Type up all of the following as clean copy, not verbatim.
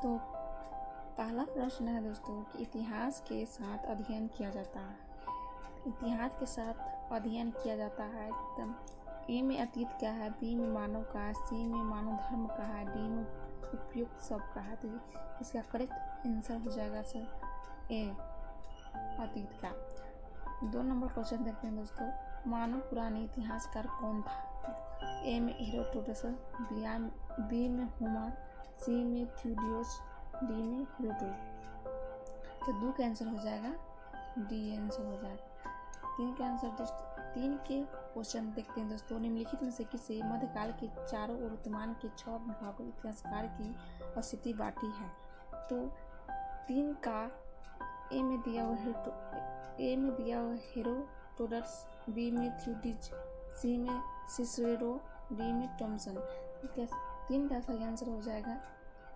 तो पहला प्रश्न है दोस्तों कि इतिहास के साथ अध्ययन किया जाता है। इतिहास के साथ अध्ययन किया जाता है। ए में अतीत क्या है, बी में मानव का है, सी में मानव धर्म का है, डी में उपयुक्त सब का है। तो इसका करेक्ट आंसर हो जाएगा सर ए, अतीत का। 2 नंबर क्वेश्चन देखते हैं दोस्तों, मानव पुराने इतिहासकार कौन था। ए में हेरोडोटस, बी में होमर, सी में थ्यूडियोस, डी में हेरोडोटस। तो 2 का आंसर हो जाएगा डी आंसर हो जाएगा। 3 का आंसर दोस्तों, 3 के क्वेश्चन देखते हैं दोस्तों, निम्नलिखित में से किसे मध्यकाल के चारों ओर वर्तमान के 6 विभागों इतिहासकार की स्थिति बांटी है। तो 3 का ए में दिया हुआ हेरोडोटस, बी में थ्यूडिज, सी में सिसेरो, डी में थॉमसन। 3 का सही आंसर हो जाएगा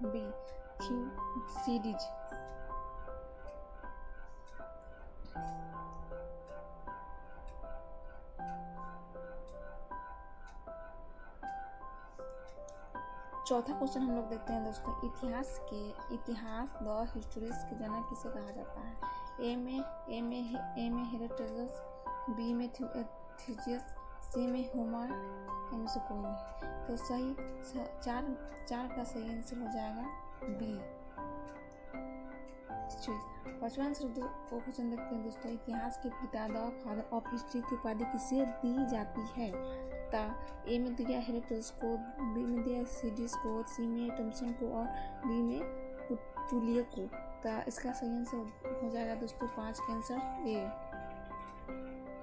बी, थ्यूसिडिज। चौथा क्वेश्चन हम लोग देखते हैं दोस्तों, इतिहास द हिस्टोरीज के जनक किसे कहा जाता है। ए में हेरोडोटस, बी में थ्यूसिडिज, सी में होमर, इनमें से कोई नहीं। तो सही चार का सही आंसर हो जाएगा बी। 5वां क्वेश्चन देखते हैं दोस्तों, इतिहास के पिता द फादर ऑफ हिस्ट्री की उपाधि किसे दी जाती है। ए में दिया हेरोडोटस को, बी में दिया थ्यूसिडिज को, सी में थॉमसन को और डी में टुलियो को। तो इसका सही आंसर हो जाएगा दोस्तों 5 का आंसर ए।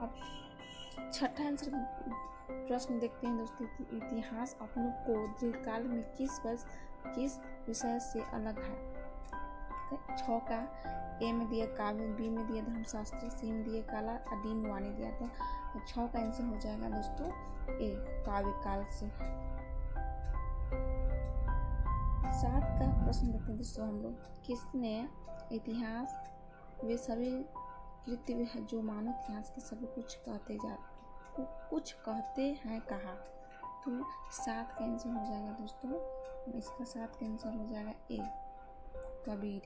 अब 6ठा आंसर प्रश्न देखते हैं दोस्तों, इतिहास अपनों को दीर्घकाल में किस विषय से अलग है। 6 का ए में दिया काव्य, बी में दिया धर्मशास्त्र, सी में दिया कला और डी में वाणी दिया। तो 6 का आंसर हो जाएगा दोस्तों ए, काव्य काल से। 7 का प्रश्न देखते हैं दोस्तों हम लोग, किसने इतिहास वे सभी कृत्य है जो मानव इतिहास के सभी कुछ कहते हैं कहा। तो 7 का आंसर हो जाएगा दोस्तों, इसका 7 का आंसर हो जाएगा ए, कबीर।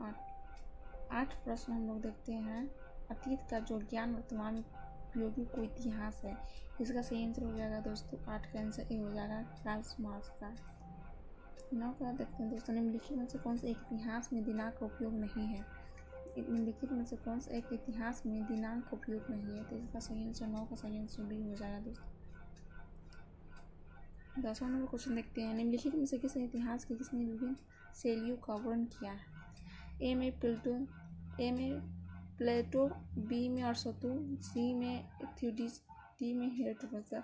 और 8 प्रश्न हम लोग देखते हैं, अतीत का जो ज्ञान वर्तमान उपयोगी कोई इतिहास है। इसका सही आंसर हो जाएगा दोस्तों 8 का आंसर ए हो जाएगा, कार्ल मार्क्स का। 9 का देखते हैं दोस्तों, निम्नलिखित में से कौन सा एक इतिहास में दिनांक का उपयोग नहीं है। निम्नलिखित में से कौन सा एक इतिहास में दिनांक का उपयोग नहीं है। तो इसका सही आंसर 9 का सही आंसर बी हो जाएगा दोस्तों। 10वां नंबर क्वेश्चन देखते हैं, निम्नलिखित में से किस इतिहास के किसने विभिन्न शैलियों का वर्णन किया है। ए में प्लेटो, बी में अरस्तु, सी में थ्यूडिस, डी में हेरोडोटस।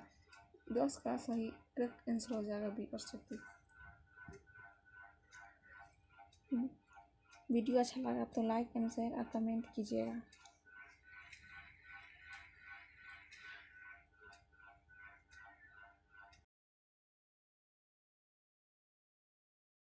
10 का सही करेक्ट आंसर हो जाएगा बी, अरस्तु। वीडियो अच्छा लगा तो लाइक एंड शेयर और कमेंट कीजिएगा।